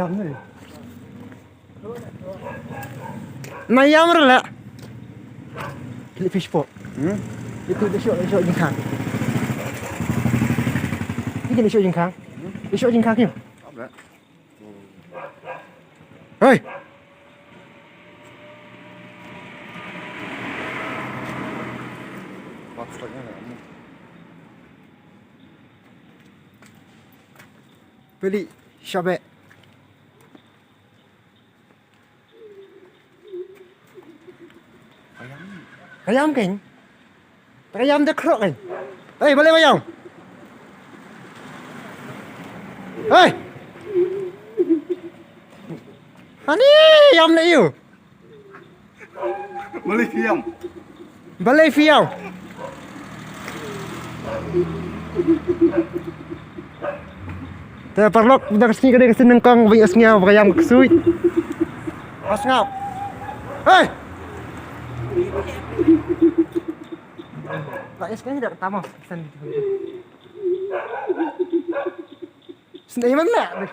Baiam ni. Baiam lah. Pilih fish pot. Itu dia syok jengkang. Ini dia syok jengkang. Dia syok jengkang ni. Apa? Hei. Maksudnya kamu. Beli syabek. Baiam kan? Baiam dia kerok kan? Hei, boleh baiam? Hei! Ani, yam nak you? Boleh diam. Boleh fiau. Kita perlu dah kesini kada kesini nengkong bagi sngap baiam ksuid. Sngap. Hei! Pak sekarang tidak pertama pesan gitu. Sendiri mana?